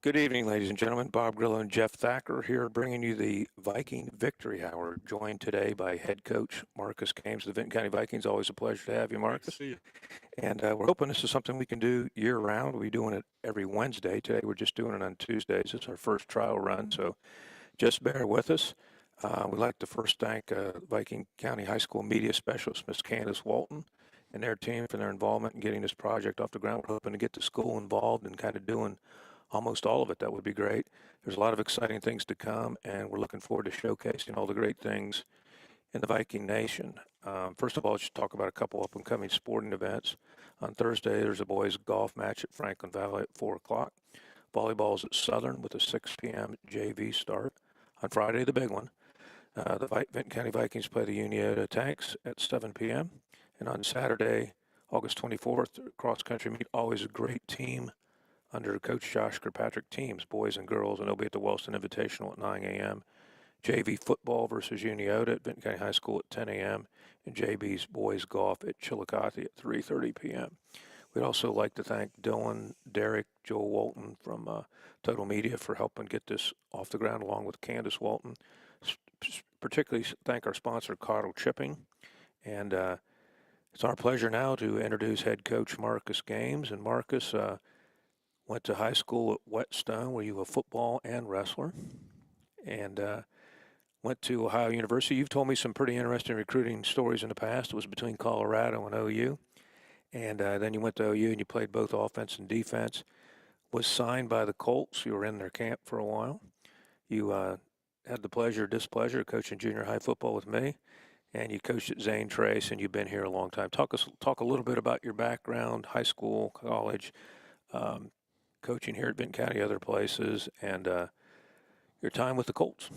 Good evening, ladies and gentlemen. Bob Grillo and Jeff Thacker here bringing you the Viking Victory Hour, joined today by head coach Marcus Games of the Vinton County Vikings. Always a pleasure to have you, Great to Marcus. see you. And we're hoping this is something we can do year-round. We'll be doing it every Wednesday. Today we're just doing it on Tuesdays. It's our first trial run, so just bear with us. We'd like to first thank Viking County High School media specialist, Miss Candace Walton, and their team for their involvement in getting this project off the ground. We're hoping to get the school involved and kind of doing almost all of it. That would be great. There's a lot of exciting things to come, and we're looking forward to showcasing all the great things in the Viking Nation. First of all, let's talk about a couple up-and-coming sporting events. On Thursday, there's a boys' golf match at Franklin Valley at 4 o'clock. Volleyball is at Southern with a 6 p.m. JV start. On Friday, the big one, the Vinton County Vikings play the Uniota Tanks at 7 p.m. And on Saturday, August 24th, cross-country meet, always a great team under Coach Josh Kirkpatrick teams, boys and girls, and they'll be at the Wellston Invitational at 9 a.m. JV football versus Uniota at Vinton County High School at 10 a.m. and JB's boys golf at Chillicothe at 3:30 p.m. We'd also like to thank Dylan, Derek, Joel Walton from Total Media for helping get this off the ground, along with Candace Walton. Particularly thank our sponsor, Cottle Chipping. And it's our pleasure now to introduce head coach Marcus Games. And Marcus went to high school at Whetstone, where you were a football and wrestler, and went to Ohio University. You've told me some pretty interesting recruiting stories in the past. It was between Colorado and OU. And then you went to OU and you played both offense and defense. Was signed by the Colts. You were in their camp for a while. You had the pleasure, displeasure of coaching junior high football with me. And you coached at Zane Trace, and you've been here a long time. Talk a little bit about your background, high school, college, coaching here at Vinton County, other places, and your time with the Colts.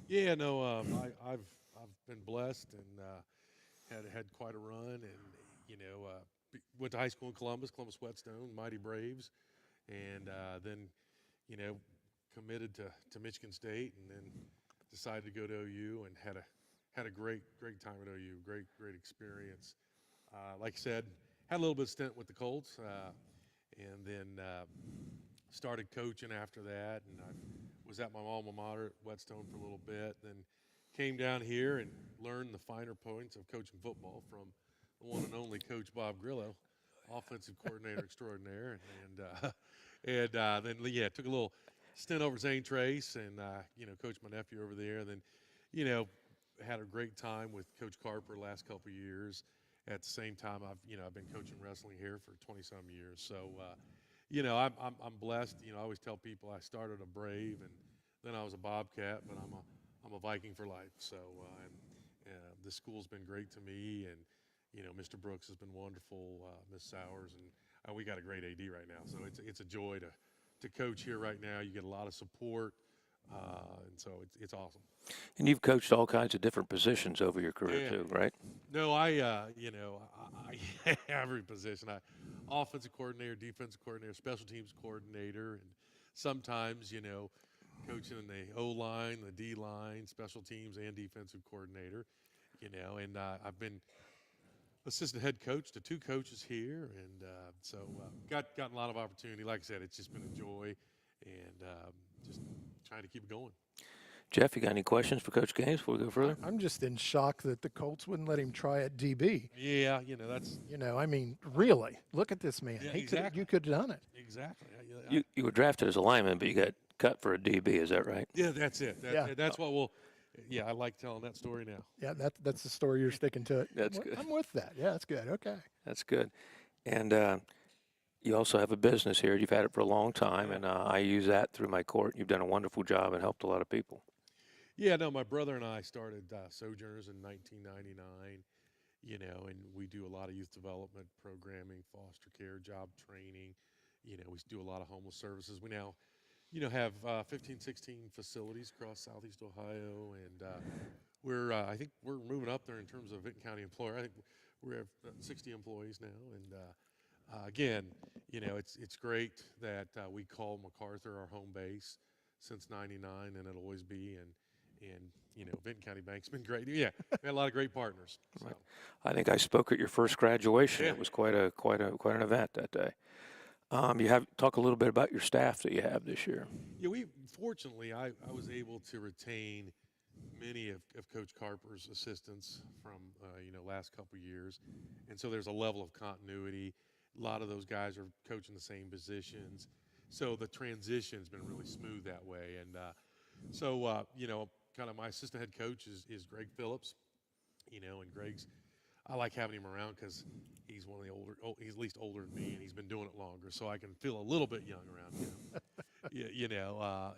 Yeah, no, I've been blessed and had quite a run, and went to high school in Columbus Whetstone, Mighty Braves, and then committed to Michigan State, and then decided to go to OU and had a great time at OU, great experience. Like I said, had a little bit of stint with the Colts, and then started coaching after that, and I was at my alma mater at Whetstone for a little bit, then came down here and learned the finer points of coaching football from the one and only Coach Bob Grillo, offensive coordinator extraordinaire, and then took a little stint over Zane Trace, and coached my nephew over there, and then had a great time with Coach Carper the last couple of years. At the same time, I've been coaching wrestling here for 20-some years, so. I'm blessed. I always tell people I started a Brave and then I was a Bobcat, but I'm a Viking for life. So the school's been great to me, and Mr. Brooks has been wonderful, Miss Sowers, and we got a great AD right now. So it's a joy to coach here right now. You get a lot of support, and so it's awesome. And you've coached all kinds of different positions over your career too, right? No, I every position. Offensive coordinator, defensive coordinator, special teams coordinator, and sometimes, coaching in the O-line, the D-line, special teams, and defensive coordinator, and I've been assistant head coach to 2 coaches here, and so got a lot of opportunity. Like I said, it's just been a joy, and just trying to keep it going. Jeff, you got any questions for Coach Games before we go further? I'm just in shock that the Colts wouldn't let him try at DB. Yeah, that's. I mean, really, look at this man. Yeah, You could have done it. Exactly. You were drafted as a lineman, but you got cut for a DB. Is that right? Yeah, that's it. Yeah. That's what we'll. Yeah, I like telling that story now. Yeah, that's the story you're sticking to it. That's good. I'm with that. Yeah, that's good. Okay. That's good. And you also have a business here. You've had it for a long time, and I use that through my court. You've done a wonderful job and helped a lot of people. Yeah, no, my brother and I started Sojourners in 1999, and we do a lot of youth development programming, foster care, job training. We do a lot of homeless services. We now, have 15, 16 facilities across Southeast Ohio, and I think we're moving up there in terms of Vinton County employer. I think we have 60 employees now, and again, it's great that we call MacArthur our home base since '99, and it'll always be. And Vinton County Bank's been great. Yeah, we had a lot of great partners. So. I think I spoke at your first graduation. Yeah. It was quite an event that day. You have talk a little bit about your staff that you have this year. Yeah, fortunately I was able to retain many of Coach Carper's assistants from last couple years, and so there's a level of continuity. A lot of those guys are coaching the same positions, so the transition's been really smooth that way. And kind of my assistant head coach is Greg Phillips, and Greg's I like having him around because he's one of the older. Oh, he's at least older than me, and he's been doing it longer, so I can feel a little bit young around him.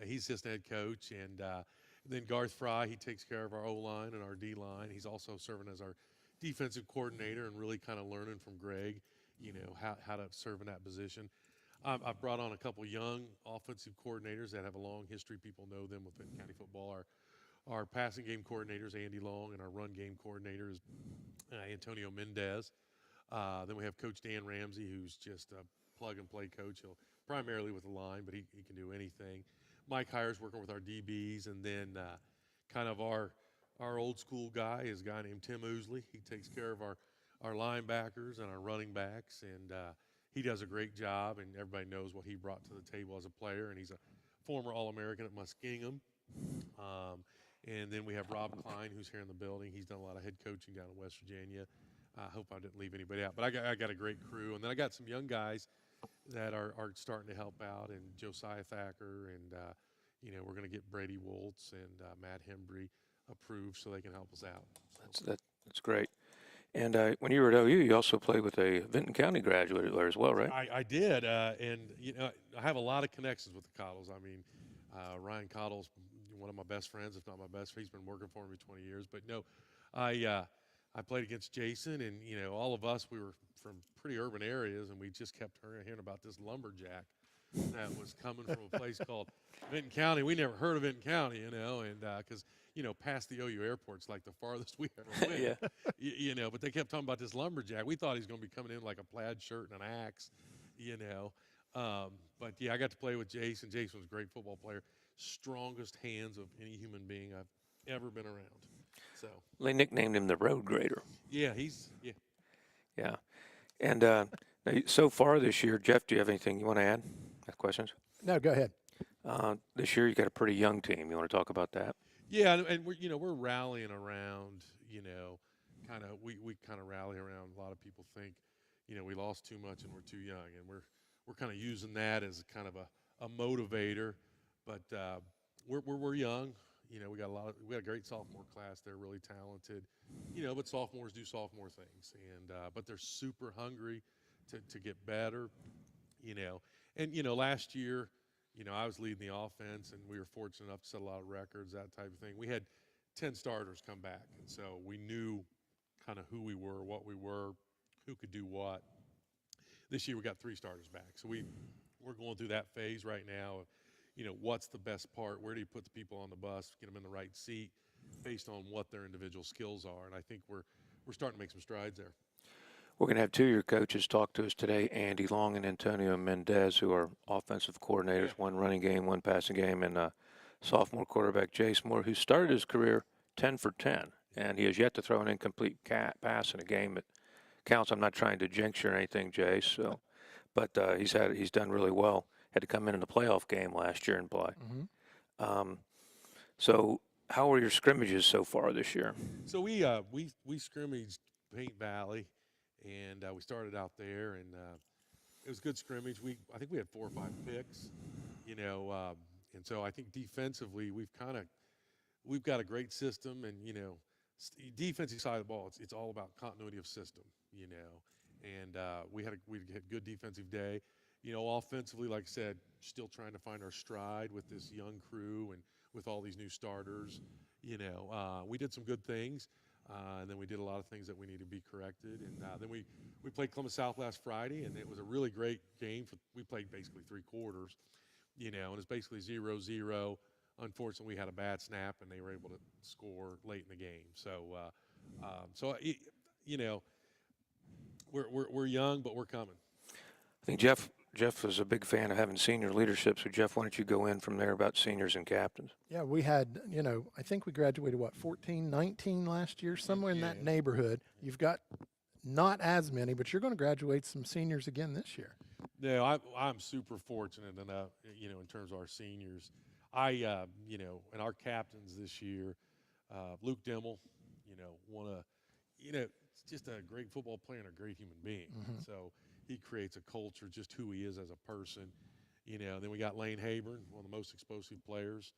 He's just head coach, and then Garth Fry, he takes care of our O line and our D line. He's also serving as our defensive coordinator and really kind of learning from Greg, how to serve in that position. I've brought on a couple young offensive coordinators that have a long history. People know them with Benton County football. Our passing game coordinators, Andy Long, and our run game coordinators, Antonio Mendez. Then we have Coach Dan Ramsey, who's just a plug-and-play coach. He'll primarily with the line, but he can do anything. Mike Hires working with our DBs, and then kind of our old school guy is a guy named Tim Oosley. He takes care of our linebackers and our running backs, and he does a great job, and everybody knows what he brought to the table as a player, and he's a former All-American at Muskingum. And then we have Rob Klein, who's here in the building. He's done a lot of head coaching down in West Virginia. I hope I didn't leave anybody out. But I got a great crew. And then I got some young guys that are starting to help out, and Josiah Thacker, and, we're going to get Brady Woltz and Matt Hembry approved so they can help us out. So. That's great. And when you were at OU, you also played with a Vinton County graduate there as well, right? I did. And I have a lot of connections with the Cottles. I mean, Ryan Cottle's one of my best friends, if not my best. He's been working for me 20 years. But no, I played against Jason, and all of us, we were from pretty urban areas, and we just kept hearing about this lumberjack that was coming from a place called Vinton County. We never heard of Vinton County, and because past the OU airport's like the farthest we ever went. Yeah. But they kept talking about this lumberjack. We thought he was going to be coming in like a plaid shirt and an axe, But yeah, I got to play with Jason. Jason was a great football player. Strongest hands of any human being I've ever been around. So They nicknamed him the Road Grader. yeah. Yeah. And now, so far this year, Jeff, do you have anything you want to add? Have questions? No, go ahead. This year you got a pretty young team. You want to talk about that? Yeah, and we're rallying around. Kind of we kind of rally around. A lot of people think, we lost too much and we're too young, and we're kind of using that as kind of a motivator. But we're young. We got a great sophomore class. They're really talented. But sophomores do sophomore things, and but they're super hungry to get better. And last year, I was leading the offense, and we were fortunate enough to set a lot of records, that type of thing. We had 10 starters come back, and so we knew kind of who we were, what we were, who could do what. This year we got 3 starters back, so we're going through that phase right now of, what's the best part? Where do you put the people on the bus, get them in the right seat based on what their individual skills are? And I think we're starting to make some strides there. We're going to have 2 of your coaches talk to us today, Andy Long and Antonio Mendez, who are offensive coordinators, one running game, one passing game, and sophomore quarterback Jace Moore, who started his career 10 for 10, and he has yet to throw an incomplete pass in a game that counts. I'm not trying to jinx you or anything, Jace, but he's done really well. Had to come in the playoff game last year and play. Mm-hmm. So how are your scrimmages so far this year? So we scrimmaged Paint Valley, and we started out there, and it was a good scrimmage. I think we had 4 or 5 picks, and so I think defensively we've got a great system, and defensive side of the ball, it's all about continuity of system, and we had good defensive day. Offensively, like I said, still trying to find our stride with this young crew and with all these new starters. We did some good things, and then we did a lot of things that we need to be corrected. And then we played Columbus South last Friday, and it was a really great game. We played basically 3 quarters, and it's basically 0-0. Unfortunately, we had a bad snap, and they were able to score late in the game. So, we're young, but we're coming. I think Jeff is a big fan of having senior leadership. So, Jeff, why don't you go in from there about seniors and captains? Yeah, we had, I think we graduated, 14, 19 last year, somewhere in that neighborhood. You've got not as many, but you're going to graduate some seniors again this year. No, I'm super fortunate enough, in terms of our seniors. And our captains this year, Luke Dimmel, one of, it's just a great football player and a great human being. Mm-hmm. So he creates a culture, just who he is as a person. Then we got Lane Hayburn, one of the most explosive players.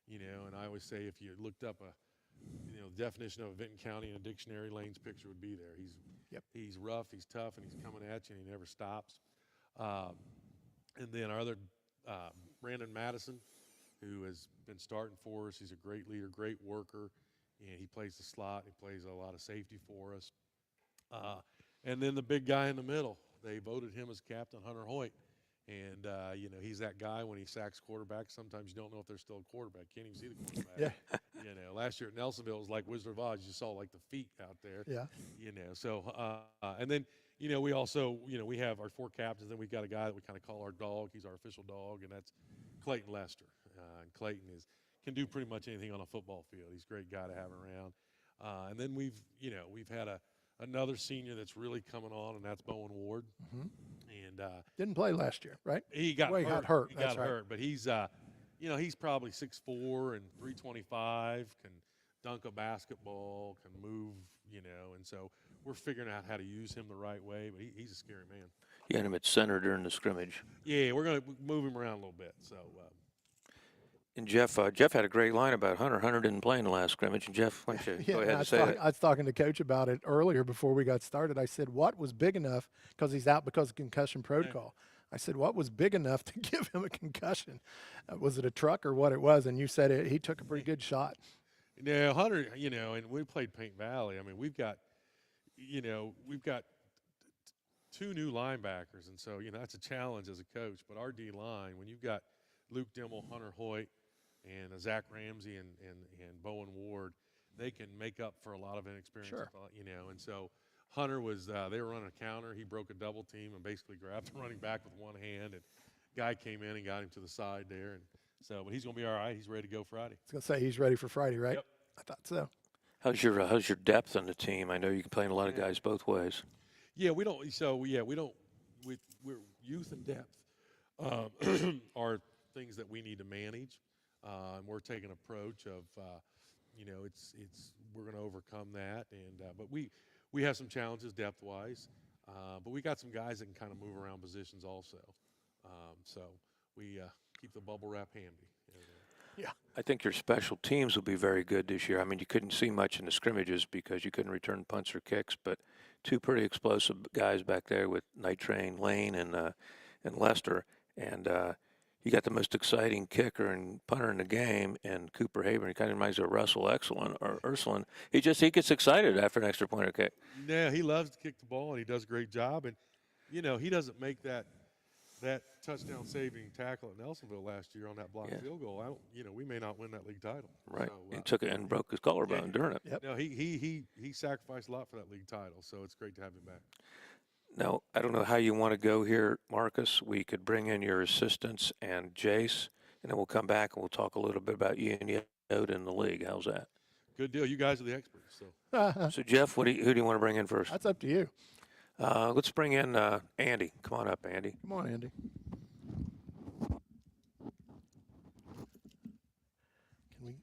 And I always say if you looked up the definition of a Vinton County in a dictionary, Lane's picture would be there. Yep. He's rough, he's tough, and he's coming at you, and he never stops. Um, and then our other Brandon Madison, who has been starting for us. He's a great leader, great worker, and he plays the slot. He plays a lot of safety for us. And then the big guy in the middle, they voted him as captain, Hunter Hoyt. And, he's that guy when he sacks quarterbacks. Sometimes you don't know if they're still a quarterback. Can't even see the quarterback. Yeah. Last year at Nelsonville, it was like Wizard of Oz. You saw, like, the feet out there. Yeah. So, and then, we also, we have our 4 captains. Then we've got a guy that we kind of call our dog. He's our official dog, and that's Clayton Lester. And Clayton can do pretty much anything on a football field. He's a great guy to have around. And then we've had another senior that's really coming on, and that's Bowen Ward. Mm-hmm. And Didn't play last year, right? he got Well, hurt. he got hurt. He That's got right. hurt, but he's probably 6'4" and 325, can dunk a basketball, can move, and so we're figuring out how to use him the right way. But he's a scary man. You had him at center during the scrimmage. Yeah, we're gonna move him around a little bit. So. And Jeff had a great line about Hunter. Hunter didn't play in the last scrimmage. And Jeff, why don't you go ahead and say that? I was talking to Coach about it earlier before we got started. I said, what was big enough, because he's out because of concussion protocol. I said, what was big enough to give him a concussion? Was it a truck or what it was? And you said he took a pretty good shot. Yeah, Hunter, and we played Paint Valley. I mean, we've got 2 new linebackers, and so, that's a challenge as a coach. But our D-line, when you've got Luke Dimmel, Hunter Hoyt, and Zach Ramsey and Bowen Ward, they can make up for a lot of inexperience. Sure. And so Hunter was they were running a counter. He broke a double team and basically grabbed the running back with one hand, and guy came in and got him to the side there. And so, but he's going to be all right. He's ready to go Friday. I was going to say he's ready for Friday, right? Yep. I thought so. How's your depth on the team? I know you can play in a lot of guys both ways. Yeah, we don't. So we don't. We're youth and depth are things that we need to manage. And we're taking an approach of, we're going to overcome that. And but we have some challenges depth-wise, but we got some guys that can kind of move around positions also. So we keep the bubble wrap handy. Yeah. I think your special teams will be very good this year. I mean, you couldn't see much in the scrimmages because you couldn't return punts or kicks, but 2 pretty explosive guys back there with Night Train Lane and Lester. And you got the most exciting kicker and punter in the game, and Cooper Hayburn. He kind of reminds me of Russell Ursuline. He gets excited after an extra point or kick. Yeah, he loves to kick the ball, and he does a great job. And, he doesn't make that touchdown saving tackle at Nelsonville last year on that blocked field goal. We may not win that league title. Right. So, He took it and broke his collarbone during it. Yep. No, he sacrificed a lot for that league title, so it's great to have him back. Now, I don't know how you want to go here, Marcus. We could bring in your assistants and Jace, and then we'll come back and we'll talk a little bit about you and Yoda in the league. How's that? Good deal. You guys are the experts. So So, Jeff, who do you want to bring in first? That's up to you. Let's bring in Andy. Come on up, Andy. Come on, Andy.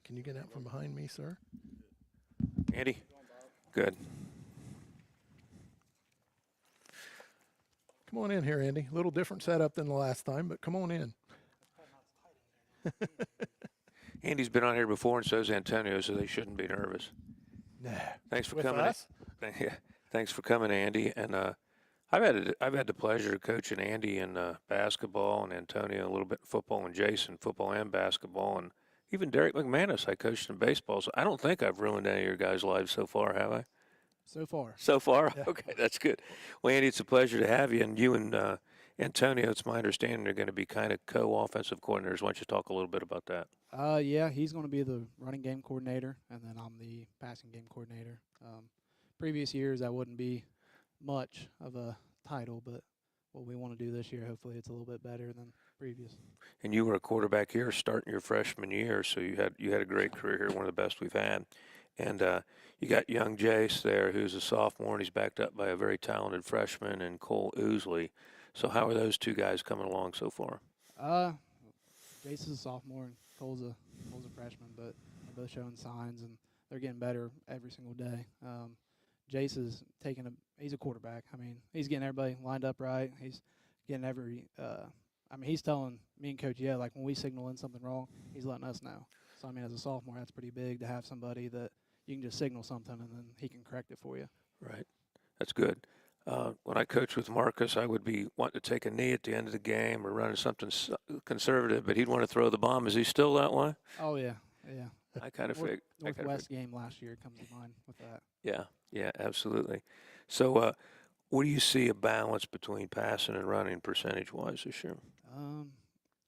Can you get out from behind me, sir? Andy? Good. Come on in here, Andy. A little different setup than the last time, but come on in. Andy's been on here before, and so's Antonio, so they shouldn't be nervous. Nah. Thanks for With coming. us? Yeah, thanks for coming, Andy. And I've had the pleasure of coaching Andy in basketball, and Antonio a little bit in football, and Jason football and basketball, and even Derek McManus I coached in baseball. So I don't think I've ruined any of your guys' lives so far, have I? So far. So far? Yeah. Okay, that's good. Well, Andy, it's a pleasure to have you. And you and Antonio, it's my understanding, are going to be kind of co-offensive coordinators. Why don't you talk a little bit about that? Yeah, he's going to be the running game coordinator, and then I'm the passing game coordinator. Previous years, that wouldn't be much of a title, but what we want to do this year, hopefully it's a little bit better than previous. And you were a quarterback here starting your freshman year, so you had a great career here, one of the best we've had. And you got young Jace there, who's a sophomore, and he's backed up by a very talented freshman, and Cole Oosley. So how are those two guys coming along so far? Jace is a sophomore and Cole's a freshman, but they're both showing signs and they're getting better every single day. Jace is he's a quarterback. I mean, he's getting everybody lined up right. He's getting he's telling me and Coach, like when we signal in something wrong, he's letting us know. So, I mean, as a sophomore, that's pretty big to have somebody that you can just signal something and then he can correct it for you. Right. That's good. When I coached with Marcus, I would be wanting to take a knee at the end of the game or running something conservative, but he'd want to throw the bomb. Is he still that way? Oh, yeah. I kind of figured. Northwest game last year comes to mind with that. Yeah, absolutely. So, what do you see a balance between passing and running percentage-wise this year?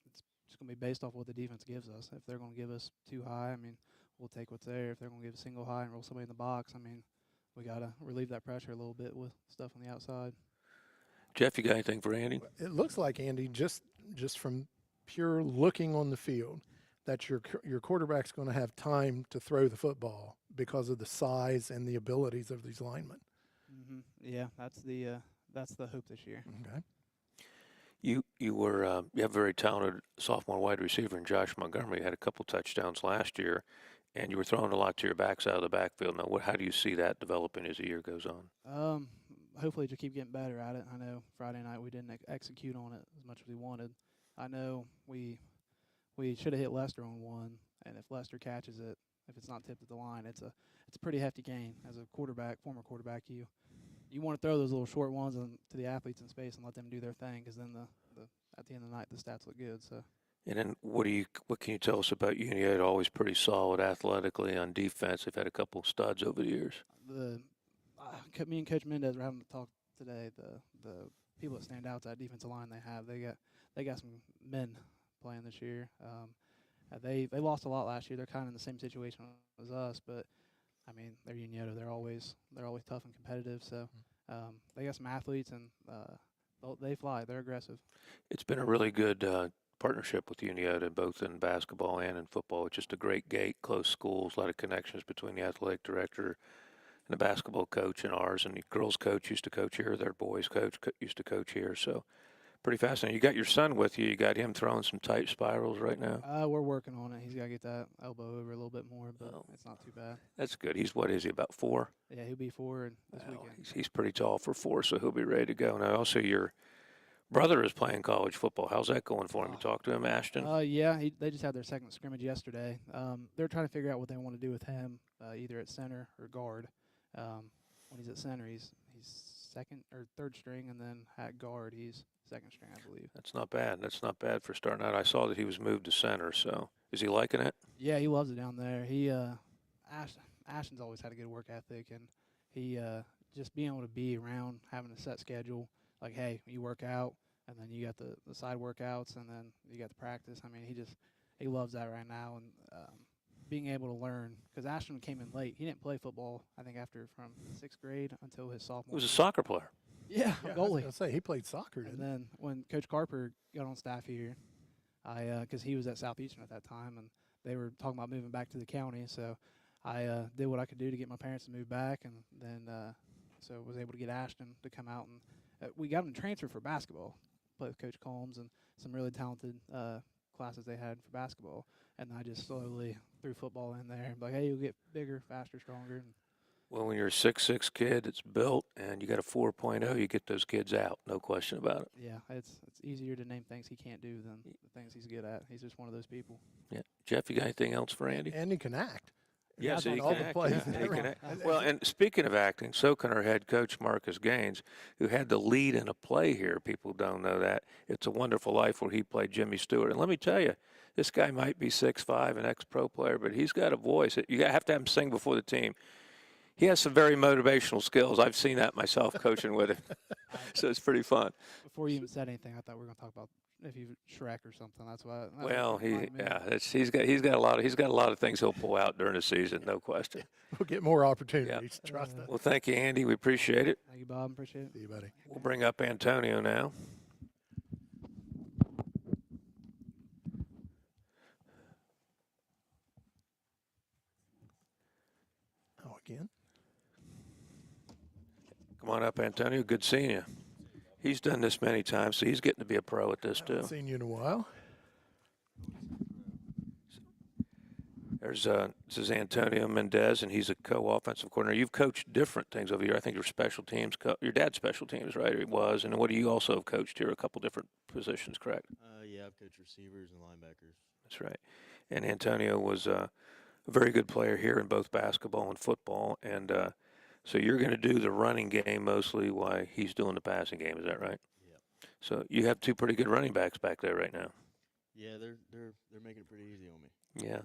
It's just going to be based off what the defense gives us. If they're going to give us too high, I mean, we'll take what's there. If they're going to give a single high and roll somebody in the box, I mean, we got to relieve that pressure a little bit with stuff on the outside. Jeff, you got anything for Andy? It looks like, Andy, just from pure looking on the field, that your quarterback's going to have time to throw the football because of the size and the abilities of these linemen. Mm-hmm. Yeah, that's the hope this year. Okay. You have a very talented sophomore wide receiver in Josh Montgomery. Had a couple touchdowns last year, and you were throwing a lot to your backs out of the backfield. Now, how do you see that developing as the year goes on? Hopefully to keep getting better at it. I know Friday night we didn't execute on it as much as we wanted. I know we should have hit Lester on one, and if Lester catches it, if it's not tipped at the line, it's a pretty hefty gain. As a former quarterback, you want to throw those little short ones to the athletes in space and let them do their thing, because then at the end of the night the stats look good. So. And then what can you tell us about Union? Always pretty solid athletically on defense. They've had a couple studs over the years. Me and Coach Mendez were having a talk today. The people that stand out to that defensive line they got some men playing this year. They lost a lot last year. They're kind of in the same situation as us, but I mean they're Union. They're always tough and competitive. So they got some athletes and they fly. They're aggressive. It's been a really good partnership with Uniota, both in basketball and in football. It's just a great gate, close schools, a lot of connections between the athletic director and the basketball coach and ours. And the girls' coach used to coach here. Their boys' coach used to coach here. So pretty fascinating. You got your son with you. You got him throwing some tight spirals right now? We're working on it. He's got to get that elbow over a little bit more, but it's not too bad. That's good. What is he, about 4? Yeah, he'll be 4 this weekend. He's pretty tall for 4, so he'll be ready to go. Now, also, your brother is playing college football. How's that going for him? You talked to him, Ashton? Yeah, they just had their second scrimmage yesterday. They're trying to figure out what they want to do with him, either at center or guard. When he's at center, he's second or third string, and then at guard, he's second string, I believe. That's not bad. That's not bad for starting out. I saw that he was moved to center, so is he liking it? Yeah, he loves it down there. Ashton's always had a good work ethic, and he just being able to be around, having a set schedule, like, hey, you work out, and then you got the side workouts, and then you got the practice. I mean, he loves that right now, and being able to learn, because Ashton came in late. He didn't play football, I think, from 6th grade until his sophomore. He was a soccer player. Yeah, I was goalie. gonna say he played soccer. And then when Coach Carper got on staff here, because he was at Southeastern at that time, and they were talking about moving back to the county, so I did what I could do to get my parents to move back, and then so was able to get Ashton to come out, and we got him transferred for basketball, play with Coach Combs and some really talented classes they had for basketball, and I just slowly threw football in there, like, hey, you'll get bigger, faster, stronger. And well, when you're a 6'6" kid that's built and you got a 4.0, you get those kids out, no question about it. yeah, it's easier to name things he can't do than the things he's good at. He's just one of those people. Yeah, Jeff, you got anything else for Andy? And he can act. Yes, He's he all can the act. plays Yeah, and he can everything. act. Well, and speaking of acting, so can our head coach, Marcus Gaines, who had the lead in a play here. People don't know that. It's a Wonderful Life where he played Jimmy Stewart. And let me tell you, this guy might be 6'5", an ex-pro player, but he's got a voice. You have to have him sing before the team. He has some very motivational skills. I've seen that myself coaching with him. So it's pretty fun. Before you even said anything, I thought we were going to talk about if you Shrek or something. That's why. Well, he's got a lot of things he'll pull out during the season, no question. We'll get more opportunities. Trust us. Well, thank you, Andy. We appreciate it. Thank you, Bob. Appreciate it. See you, buddy. We'll bring up Antonio now. Oh, again. Come on up, Antonio. Good seeing you. He's done this many times, so he's getting to be a pro at this Haven't too. seen you in a while. There's this is Antonio Mendez, and he's a co-offensive coordinator. You've coached different things over here. I think your special teams, your dad's special teams, right? Or he was, and what do you also have coached here? A couple different positions, correct? Yeah, I've coached receivers and linebackers. That's right. And Antonio was a very good player here in both basketball and football, and so you're going to do the running game mostly while he's doing the passing game. Is that right? Yep. So you have two pretty good running backs back there right now. Yeah, they're making it pretty easy on me. Yeah,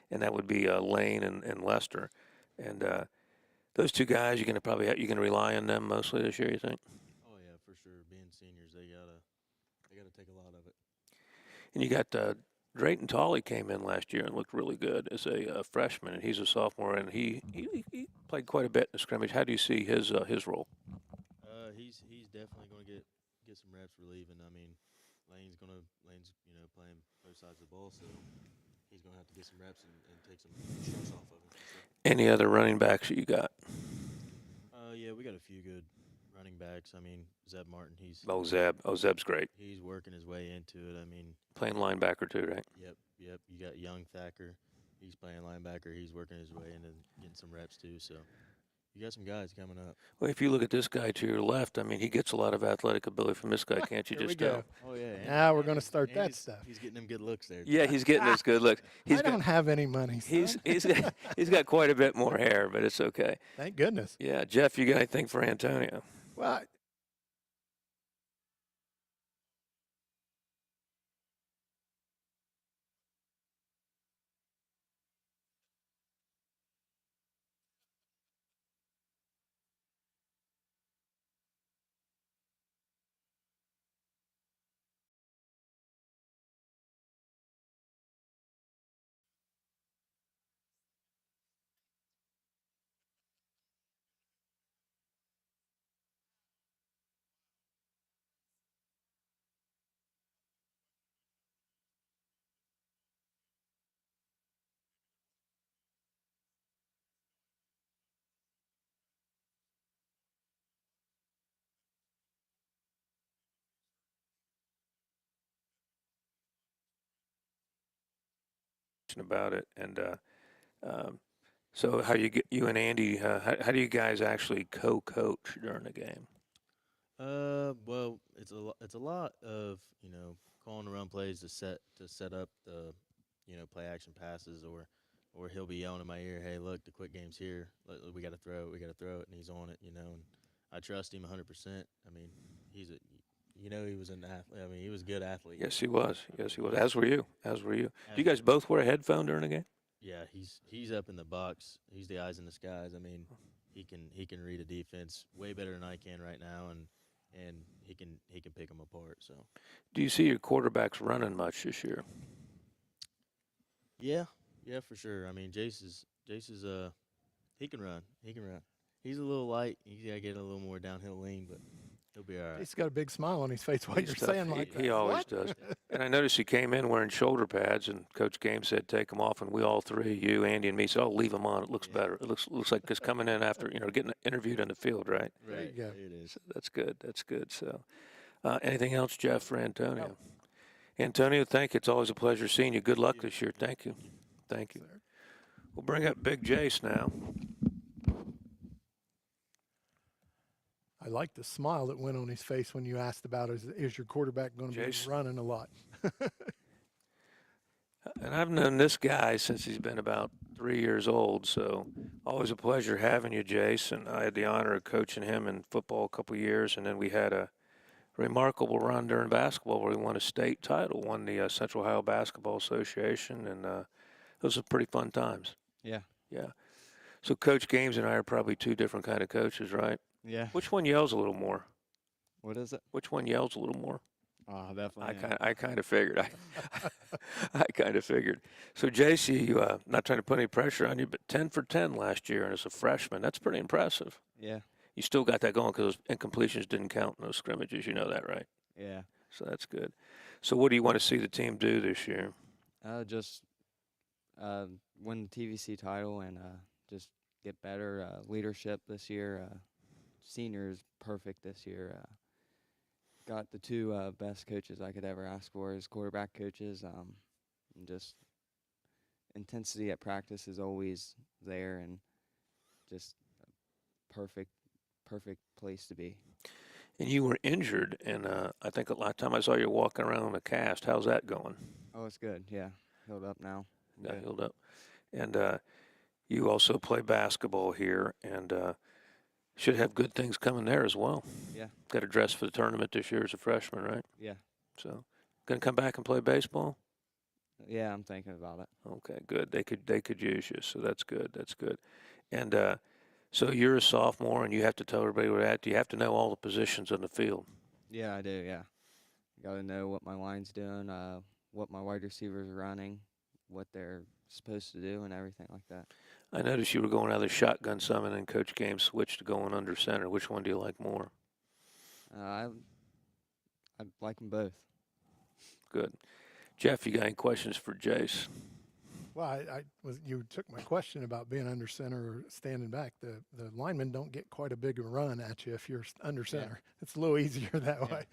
and that would be Lane and Lester, and those two guys you're going to probably you can rely on them mostly this year. You think? Oh yeah, for sure. Being seniors, they gotta take a lot of it. And you got Drayton Tolley came in last year and looked really good as a freshman, and he's a sophomore, and he played quite a bit in the scrimmage. How do you see his role? He's definitely gonna get some reps relieving. I mean, Lane's playing both sides of the ball, so he's gonna have to get some reps and take some stress off of him. For sure. Any other running backs that you got? Yeah, we got a few good running backs. I mean, Zeb Martin, Zeb's great. he's working his way into it. I mean, Playing linebacker too, right? yep. You got young Thacker. He's playing linebacker. He's working his way into getting some reps too. So you got some guys coming up. Well, if you look at this guy to your left, I mean, he gets a lot of athletic ability from this guy, can't you Here we just go. tell? Oh yeah. Now we're going to start that he's, stuff. He's getting them good looks there. Yeah, he's getting those good looks. I don't have any money. Son. He's got quite a bit more hair, but it's okay. Thank goodness. Yeah, Jeff, you got anything for Antonio? Well, About it, and um, so how you and Andy, how do you guys actually co-coach during the game? Well, it's a lot of calling the run plays to set up the play action passes or he'll be yelling in my ear, hey, look, the quick game's here. We got to throw it, and he's on it, and I trust him 100%. I mean, he's a he was an athlete. I mean, he was a good athlete. Yes, he was. Yes, he was. As were you. As were you. Do you guys both wear a headphone during the game? Yeah, he's up in the box. He's the eyes in the skies. I mean, he can read a defense way better than I can right now, and he can pick them apart. So. Do you see your quarterbacks running much this year? Yeah, for sure. I mean, Jace is he can run. He's a little light. He's got to get a little more downhill lean, but he'll be all right. he's got a big smile on his face while you're saying like that. He always What? does. And I noticed he came in wearing shoulder pads, and Coach Game said take them off, and we all three, you, Andy, and me, said, "Oh, leave them on. It looks better. It looks like it's coming in after getting interviewed in the field, right?" There you go. It is. So that's good. That's good. So, anything else, Jeff, for Antonio? Antonio, thank you. It's always a pleasure seeing you. Good luck this year. Thank you. Thank you. Sir. We'll bring up Big Jace now. I like the smile that went on his face when you asked about is your quarterback going to be Jace. running a lot? And I've known this guy since he's been about 3 years old, so always a pleasure having you, Jace. And I had the honor of coaching him in football a couple of years, and then we had a remarkable run during basketball where we won a state title, won the Central Ohio Basketball Association, and those were pretty fun times. Yeah. Yeah. So Coach Games and I are probably two different kind of coaches, right? Yeah. Which one yells a little more? What is it? Which one yells a little more? Oh, definitely. I kind of figured. I kind of figured. So, JC, not trying to put any pressure on you, but 10 for 10 last year, and as a freshman, that's pretty impressive. Yeah. You still got that going because those incompletions didn't count in those scrimmages. You know that, right? Yeah. So that's good. So, what do you want to see the team do this year? Just win the TVC title and just get better leadership this year. Senior is perfect this year. got the two best coaches I could ever ask for as quarterback coaches. And just intensity at practice is always there, and just perfect, perfect place to be. And you were injured, and I think a lot of time I saw you walking around on a cast. How's that going? Oh, it's good. Yeah, healed up now. I'm Got good. healed up. And you also play basketball here, and should have good things coming there as well. Yeah, Got to dress for the tournament this year as a freshman, right? yeah, So, gonna come back and play baseball? yeah. I'm thinking about it. Okay, good. They could use you, so that's good. That's good. And so you're a sophomore, and you have to tell everybody where at. Do you have to know all the positions on the field? Yeah, I do. Yeah, got to know what my line's doing, what my wide receivers are running, what they're supposed to do, and everything like that. I noticed you were going out of the shotgun some, and then Coach Game switched to going under center. Which one do you like more? I like them both. Good. Jeff, you got any questions for Jace? Well, you took my question about being under center or standing back. The linemen don't get quite a big run at you if you're under center. It's a little easier that way.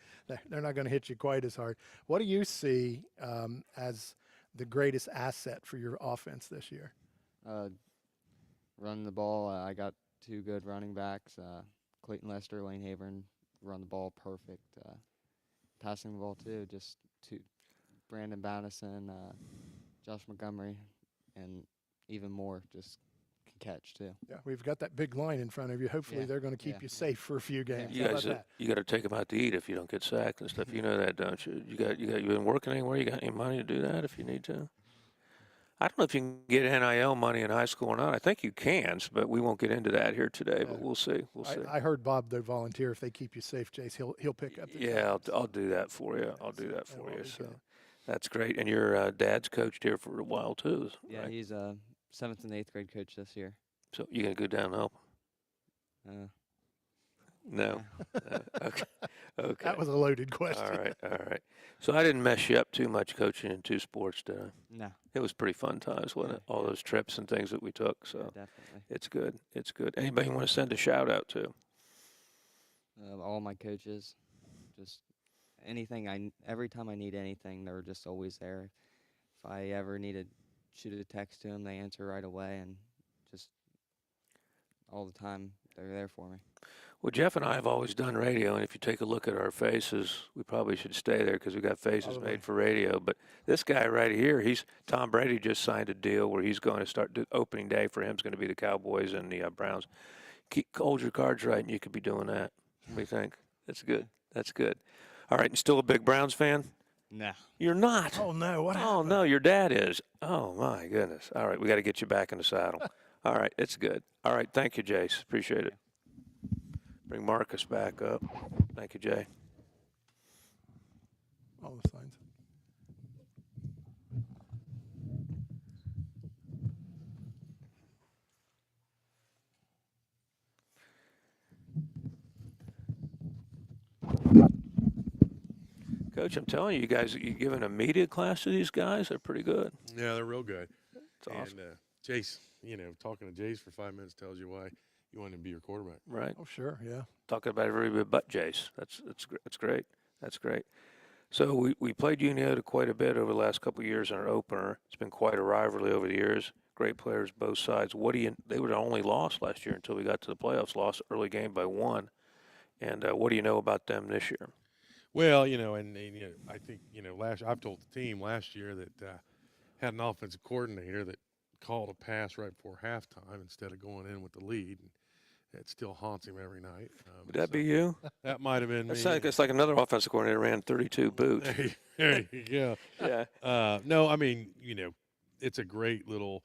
They're not going to hit you quite as hard. What do you see as the greatest asset for your offense this year? Running the ball, I got two good running backs, Clayton Lester, Lane Havern, run the ball perfect. Passing the ball too, just two, Brandon Battison, Josh Montgomery, and even more just can catch too. Yeah, we've got that big line in front of you. Hopefully, Yeah, they're going to keep yeah. you safe for a few games. You How about guys, that? you got to take them out to eat if you don't get sacked and stuff. You know that, don't you? You been working anywhere? You got any money to do that if you need to? I don't know if you can get NIL money in high school or not. I think you can, but we won't get into that here today. But we'll see. We'll see. I heard Bob, though, volunteer if they keep you safe, Jace. He'll pick up. The Yeah, tabs. I'll do that for you. I'll So do that for that'll you. be So good. that's great. And your dad's coached here for a while too, Yeah, right? he's a 7th and 8th grade coach this year. So you gonna go down and help? Uh, No. Okay. Okay. That was a loaded question. All right. All right. So I didn't mess you up too much coaching in two sports, did I? no, It was pretty fun times, wasn't it? Yeah, All yeah. those trips and things that we took. yeah, So definitely. it's good. It's good. Anybody want to send a shout out to? All my coaches, just anything every time I need anything, they're just always there. If I ever need to shoot a text to them, they answer right away, and just all the time they're there for me. Well, Jeff and I have always done radio, and if you take a look at our faces, we probably should stay there because we got faces Probably. made for radio. But this guy right here, Tom Brady just signed a deal where he's going to start opening day for him is going to be the Cowboys and the Browns. Hold your cards right, and you could be doing that. What do you think? That's good. That's good. All right, and still a big Browns fan? No. You're not. Oh no! What Oh happened? no, your dad is. Oh my goodness. All right, we got to get you back in the saddle. All right, it's good. All right, thank you, Jace. Appreciate it. Bring Marcus back up. Thank you, Jay. All the signs. Coach, I'm telling you, you guys, you giving a media class to these guys? They're pretty good. Yeah, they're real good. It's awesome. And Jace, talking to Jace for 5 minutes tells you why you want him to be your quarterback. Right. Oh sure, yeah. Talking about everybody but Jace. That's great. That's great. So we played Uniota quite a bit over the last couple of years in our opener. It's been quite a rivalry over the years. Great players both sides. They were the only loss last year until we got to the playoffs. Lost early game by 1. And what do you know about them this year? Well, I think I've told the team last year that had an offensive coordinator that called a pass right before halftime instead of going in with the lead, and it still haunts him every night. Would that be you? That might have been me. It's like another offensive coordinator ran 32 boots. There you go. Yeah. No, I mean, it's a great little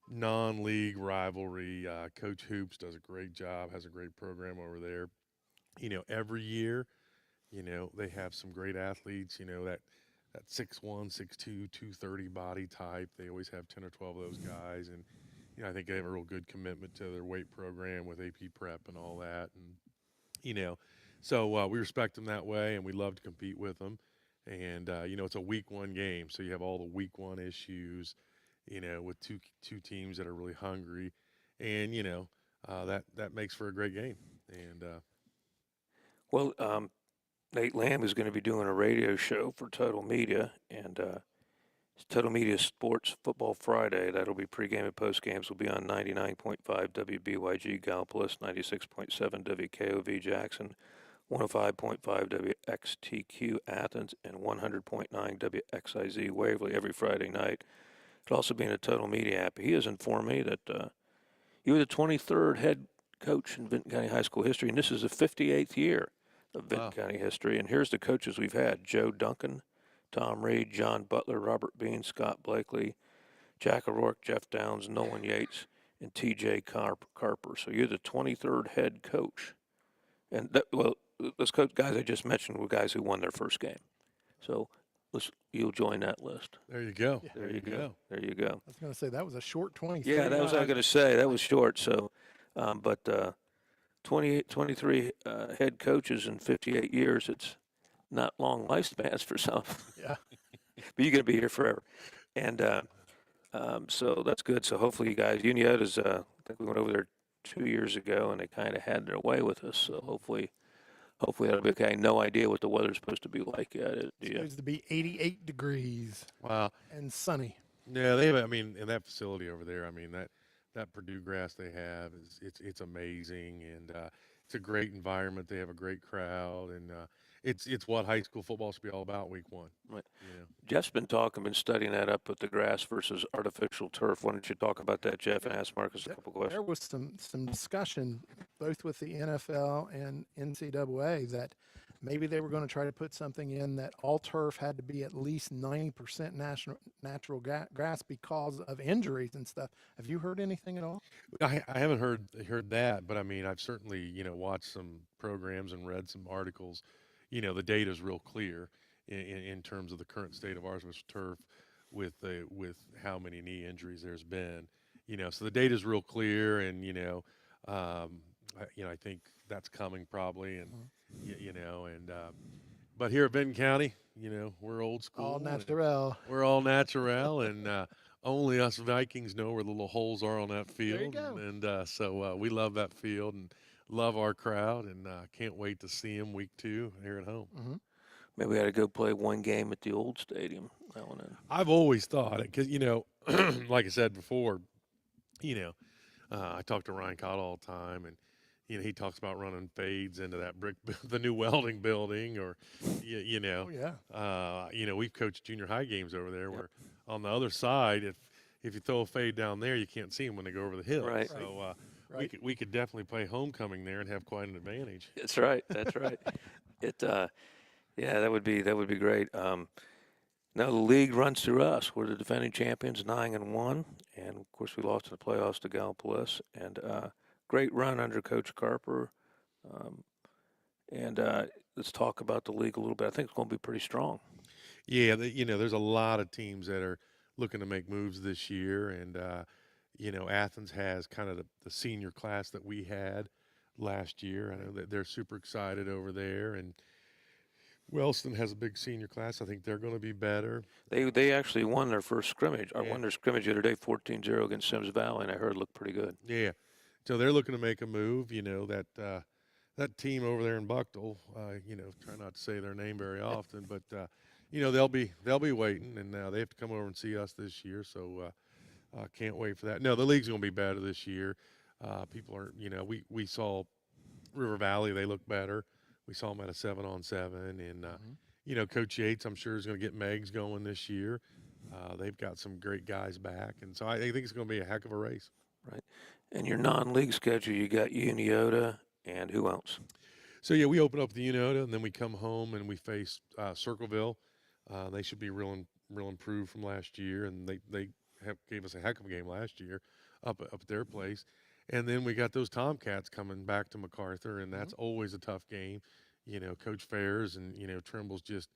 non-league rivalry. Coach Hoops does a great job, has a great program over there. Every year, they have some great athletes, that 6'1", 6'2", 230 body type. They always have 10 or 12 of those guys. And, I think they have a real good commitment to their weight program with AP prep and all that. And, so we respect them that way, and we love to compete with them. And, it's a week 1 game. So you have all the week 1 issues, with two teams that are really hungry. And, that makes for a great game. And, Well, Nate Lamb is going to be doing a radio show for Total Media, and Total Media Sports Football Friday. That'll be pregame and postgames. Will be on 99.5 WBYG Gallipolis, 96.7 WKOV Jackson, 105.5 WXTQ Athens, and 100.9 WXIZ Waverly every Friday night. It'll also be in a Total Media app. He has informed me that you were the 23rd head coach in Vinton County High School history, and this is the 58th year of Vinton County history. And here's the coaches we've had: Joe Duncan, Tom Reed, John Butler, Robert Bean, Scott Blakely, Jack O'Rourke, Jeff Downs, Nolan Yates, and T.J. Carper. So you're the 23rd head coach. And those guys I just mentioned were guys who won their first game. So you'll join that list. There you go. Yeah. There you go. There you go. I was going to say that was a short 23. Yeah, that was what I was going to say. That was short. So, but 23 head coaches in 58 years, it's not long lifespans for some. Yeah. But you're going to be here forever. And so that's good. So hopefully you guys, Uniota's, I think we went over there 2 years ago, and they kind of had their way with us. So hopefully that'll be okay. No idea what the weather's supposed to be like yet. Do It's you? supposed to be 88 degrees Wow. and sunny. Yeah, they have. I mean, in that facility over there, I mean that Purdue grass they have is it's amazing, and it's a great environment. They have a great crowd, and it's what high school football should be all about. Week 1. Right. You know. Jeff's been studying that up with the grass versus artificial turf. Why don't you talk about that, Jeff, and ask Marcus a couple questions? There was some discussion both with the NFL and NCAA that maybe they were going to try to put something in that all turf had to be at least 90% natural grass because of injuries and stuff. Have you heard anything at all? I haven't heard that, but I mean, I've certainly watched some programs and read some articles. The data is real clear in terms of the current state of artificial turf with how many knee injuries there's been. So the data is real clear, and I think that's coming probably, and but here at Benton County, we're old school. All and natural. We're all natural, and only us Vikings know where the little holes are on that field. There you go. And so we love that field and love our crowd, and can't wait to see them week 2 here at home. Mm-hmm. Maybe we ought to go play one game at the old stadium now and then. I've always thought it because like I said before, I talk to Ryan Cott all the time, and he talks about running fades into that the new welding building, or Oh, yeah. we've coached junior high games over there where on the other side, if you throw a fade down there, you can't see them when they go over the hill. Right. So Right. we could definitely play homecoming there and have quite an advantage. That's right. That's right. Yeah, that would be great. Now the league runs through us. We're the defending champions, 9-1, and of course we lost in the playoffs to Gallipolis. And great run under Coach Carper. And let's talk about the league a little bit. I think it's going to be pretty strong. Yeah, there's a lot of teams that are looking to make moves this year, and Athens has kind of the senior class that we had last year. I know that they're super excited over there, and Wellston has a big senior class. I think they're going to be better. They actually won their first scrimmage. Or won their scrimmage the other day, 14-0 against Sims Valley, and I heard it looked pretty good. Yeah, so they're looking to make a move. That team over there in Bucktle. Try not to say their name very often, but they'll be waiting, and they have to come over and see us this year. So can't wait for that. No, the league's going to be better this year. People are, we saw River Valley. They look better. We saw them at a 7-on-7, and Coach Yates, I'm sure, is going to get Megs going this year. They've got some great guys back, and so I think it's going to be a heck of a race. Right. And your non-league schedule, you got Uniota and who else? So we open up the Unota, and then we come home and we face Circleville. They should be real improved from last year, and they gave us a heck of a game last year up at their place. And then we got those Tomcats coming back to MacArthur, and that's always a tough game. Coach Fairs and Trimble's just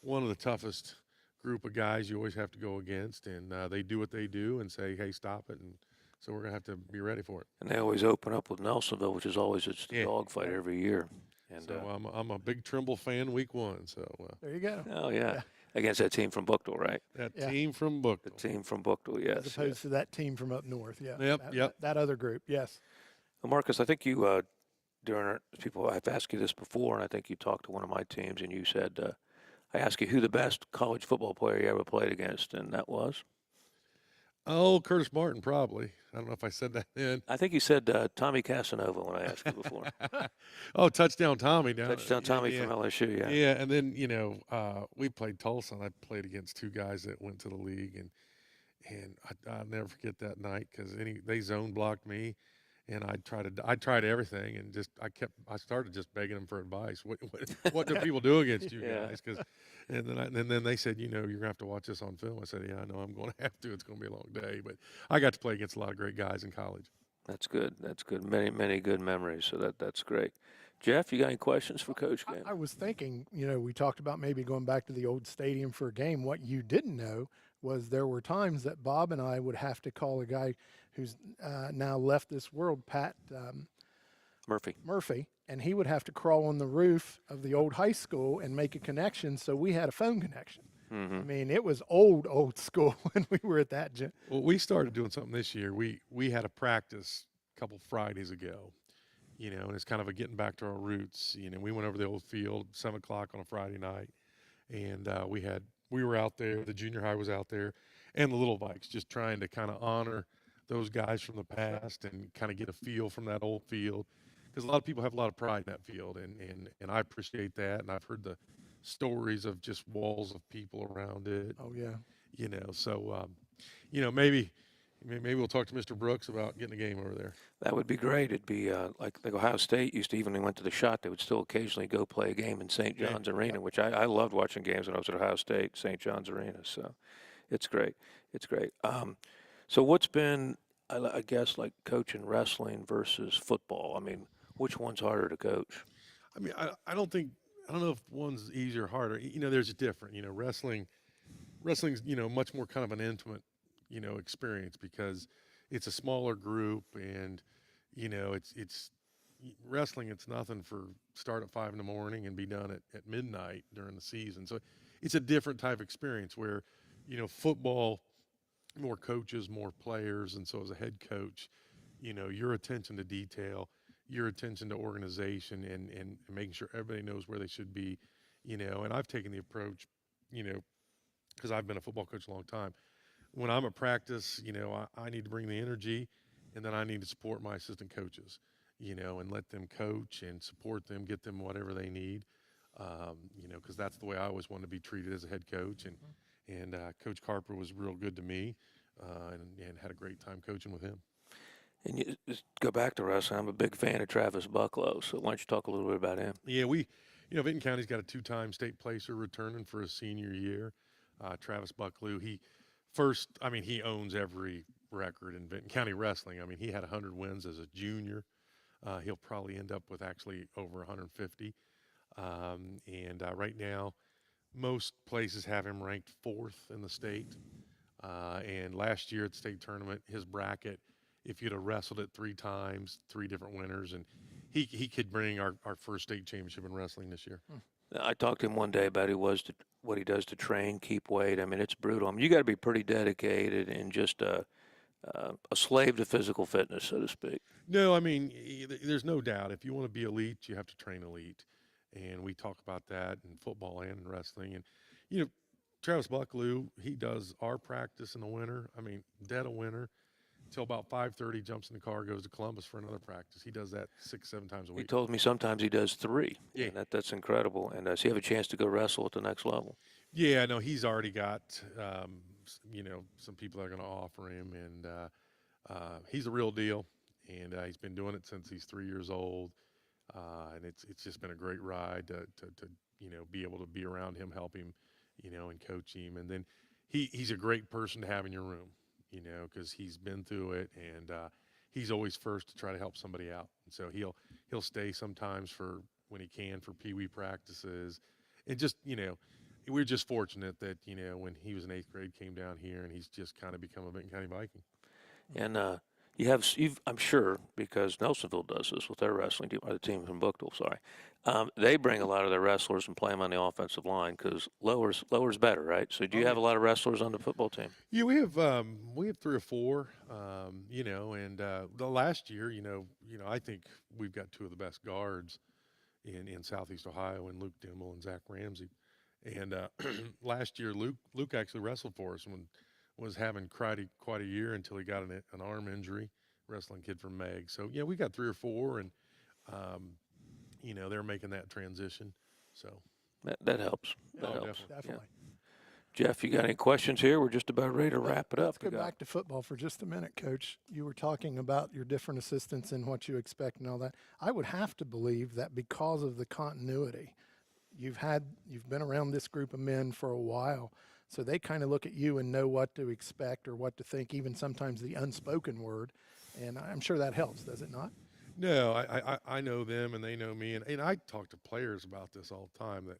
one of the toughest group of guys you always have to go against, and they do what they do and say, hey, stop it, and so we're going to have to be ready for it. And they always open up with Nelsonville, which is always a dogfight every year. And so I'm a big Trimble fan week 1. So There you go. oh yeah, against that team from Bookville, right? that team from Book. The team from Bookville, yes. As opposed to that team from up north. Yeah. Yep. That other group. Yes. Well, Marcus, I think you I've asked you this before, and I think you talked to one of my teams, and you said, I asked you who the best college football player you ever played against, and that was? Oh, Curtis Martin, probably. I don't know if I said that then. I think you said Tommy Casanova when I asked you before. Oh, touchdown Tommy down. Touchdown Tommy from LSU, yeah. Yeah, and then we played Tulsa, and I played against two guys that went to the league, and I'll never forget that night because they zone blocked me, and I tried everything, and I started just begging them for advice. What do people do against you Yeah. guys? And then they said, you're gonna have to watch this on film. I said, yeah, I know I'm going to have to. It's going to be a long day, but I got to play against a lot of great guys in college. That's good. That's good. Many, many good memories. So that's great. Jeff, you got any questions for Coach Gant? I was thinking, we talked about maybe going back to the old stadium for a game. What you didn't know was there were times that Bob and I would have to call a guy who's now left this world, Pat Murphy. and he would have to crawl on the roof of the old high school and make a connection. So we had a phone connection. Mm-hmm. I mean, it was old school when we were at that. Well, we started doing something this year. We had a practice a couple Fridays ago, and it's kind of a getting back to our roots. We went over the old field 7 o'clock on a Friday night, and we were out there. The junior high was out there, and the little Vikes, just trying to kind of honor those guys from the past and kind of get a feel from that old field, because a lot of people have a lot of pride in that field, and I appreciate that. And I've heard the stories of just walls of people around it. Oh yeah. So maybe we'll talk to Mr. Brooks about getting a game over there. That would be great. It'd be like Ohio State used to, even when they went to the shot, they would still occasionally go play a game in St. Yeah. John's Arena, which I loved watching games when I was at Ohio State, St. John's Arena. So it's great. It's great. So what's been, I guess, like coaching wrestling versus football? I mean, which one's harder to coach? I mean, I don't know if one's easier or harder. There's a different. Wrestling's much more kind of an intimate experience because it's a smaller group, and it's wrestling. It's nothing for start at 5 a.m. and be done at midnight during the season. So it's a different type of experience where football, more coaches, more players, and so as a head coach, your attention to detail, your attention to organization, and making sure everybody knows where they should be, and I've taken the approach, because I've been a football coach a long time. When I'm at practice, I need to bring the energy, and then I need to support my assistant coaches, and let them coach and support them, get them whatever they need, because that's the way I always wanted to be treated as a head coach. And Coach Carper was real good to me, and had a great time coaching with him. And you just go back to wrestling. I'm a big fan of Travis Bucklow. So why don't you talk a little bit about him? Yeah, Vinton County's got a 2-time state placer returning for his senior year. Travis Bucklew, he owns every record in Vinton County wrestling. I mean, he had 100 wins as a junior. He'll probably end up with actually over 150. Right now, most places have him ranked 4th in the state. And last year at the state tournament, his bracket, if you'd have wrestled it 3 times, 3 different winners, and he could bring our first state championship in wrestling this year. I talked to him one day about what he does to train, keep weight. I mean, it's brutal. I mean, you got to be pretty dedicated and just a slave to physical fitness, so to speak. No, I mean, there's no doubt. If you want to be elite, you have to train elite. And we talk about that in football and in wrestling. And, Travis Bucklew, he does our practice in the winter. I mean, dead of winter. Till about 5:30, jumps in the car, goes to Columbus for another practice. He does that 6-7 times a week. He told me sometimes he does 3. Yeah. And that's incredible. And does he have a chance to go wrestle at the next level? Yeah, no, he's already got, some people that are going to offer him. And he's a real deal. And he's been doing it since he's 3 years old. And it's just been a great ride to be able to be around him, help him, and coach him. And then he's a great person to have in your room, because he's been through it, and he's always first to try to help somebody out. And so he'll stay sometimes for when he can for peewee practices. And just, we're just fortunate that, when he was in 8th grade, came down here, and he's just kind of become a Benton County Viking. And I'm sure, because Nelsonville does this with their wrestling team, or the team from Bookville, sorry. They bring a lot of their wrestlers and play them on the offensive line because lower's better, right? So do Oh you have yeah. a lot of wrestlers on the football team? Yeah, we have 3 or 4, you know, and the last year, I think we've got 2 of the best guards in Southeast Ohio, and Luke Dimmel and Zach Ramsey. And last year, Luke actually wrestled for us when was having quite a year until he got an arm injury. Wrestling kid from Meg. So yeah, we got 3 or 4, and um, they're making that transition. So That helps. That oh, helps. definitely. Yeah. Definitely. Jeff, you got any questions here? We're just about ready to wrap it up. Let's go back to football for just a minute, Coach. You were talking about your different assistants and what you expect and all that. I would have to believe that because of the continuity, you've been around this group of men for a while, so they kind of look at you and know what to expect or what to think, even sometimes the unspoken word, and I'm sure that helps, does it not? No, I know them and they know me, and I talk to players about this all the time. That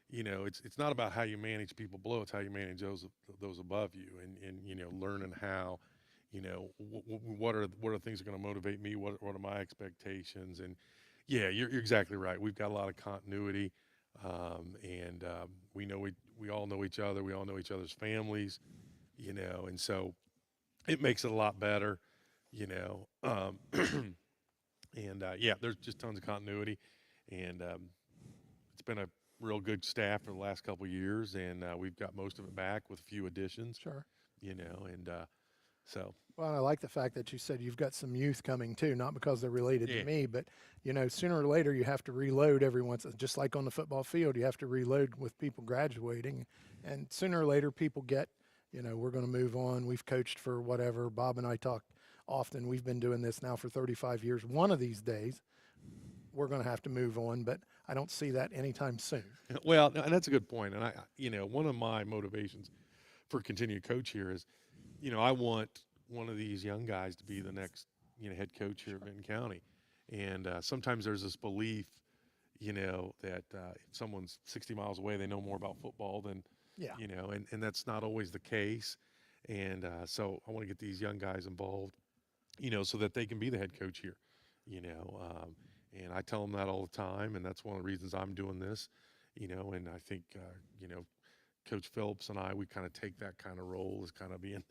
it's not about how you manage people below; it's how you manage those above you, and learning how, what are things that are going to motivate me? What are my expectations? And yeah, you're exactly right. We've got a lot of continuity, and we all know each other. We all know each other's families, and so it makes it a lot better, you know. And yeah, there's just tons of continuity, and it's been a real good staff for the last couple of years, and we've got most of it back with a few additions, Sure. and so Well, I like the fact that you said you've got some youth coming too, not because they're related Yeah. to me, but sooner or later you have to reload every once, just like on the football field, you have to reload with people graduating, and sooner or later people get, we're going to move on. We've coached for whatever. Bob and I talk often. We've been doing this now for 35 years. One of these days, we're going to have to move on, but I don't see that anytime soon. well, and that's a good point. And one of my motivations for continued coach here is, I want one of these young guys to be the next, head coach here at Benton County. And sometimes there's this belief, that if someone's 60 miles away, they know more about football than, Yeah. and that's not always the case. And so I want to get these young guys involved, so that they can be the head coach here, and I tell them that all the time. And that's one of the reasons I'm doing this, and I think, Coach Phillips and we kind of take that kind of role as kind of being,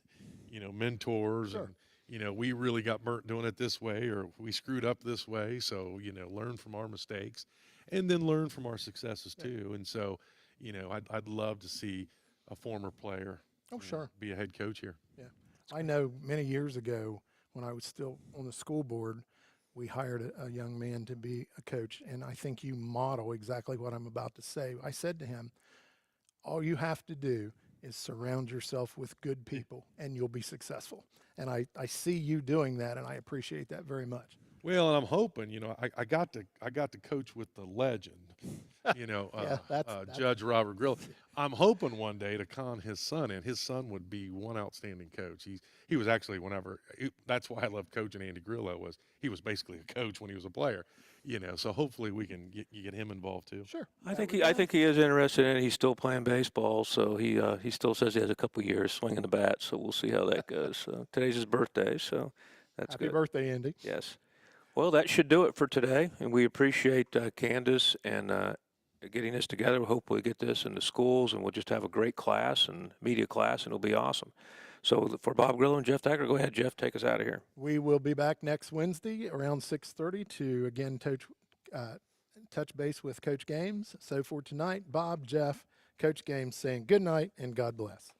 mentors. Sure. And, we really got burnt doing it this way, or we screwed up this way. So, learn from our mistakes and then learn from our successes too. And so, I'd love to see a former player Oh, sure. be a head coach here. Yeah. I know many years ago when I was still on the school board, we hired a young man to be a coach. And I think you model exactly what I'm about to say. I said to him, all you have to do is surround yourself with good people and you'll be successful. And I see you doing that, and I appreciate that very much. Well, and I'm hoping, I got to coach with the legend, Yeah, that's Judge Robert Grill. I'm hoping one day to con his son in. His son would be one outstanding coach. He was actually that's why I love coaching Andy Grillo was he was basically a coach when he was a player, So hopefully we can get him involved too. sure. I think he is interested in it. He's still playing baseball, so he still says he has a couple years swinging the bat. So we'll see how that goes. Today's his birthday, so that's Happy good. birthday, Andy. Yes. Well, that should do it for today, and we appreciate Candace and getting this together. We hope we get this in the schools, and we'll just have a great class and media class, and it'll be awesome. So for Bob Grillo and Jeff Thacker, go ahead, Jeff, take us out of here. We will be back next Wednesday around 6:30 to again touch base with Coach Games. So for tonight, Bob, Jeff, Coach Games saying good night and God bless.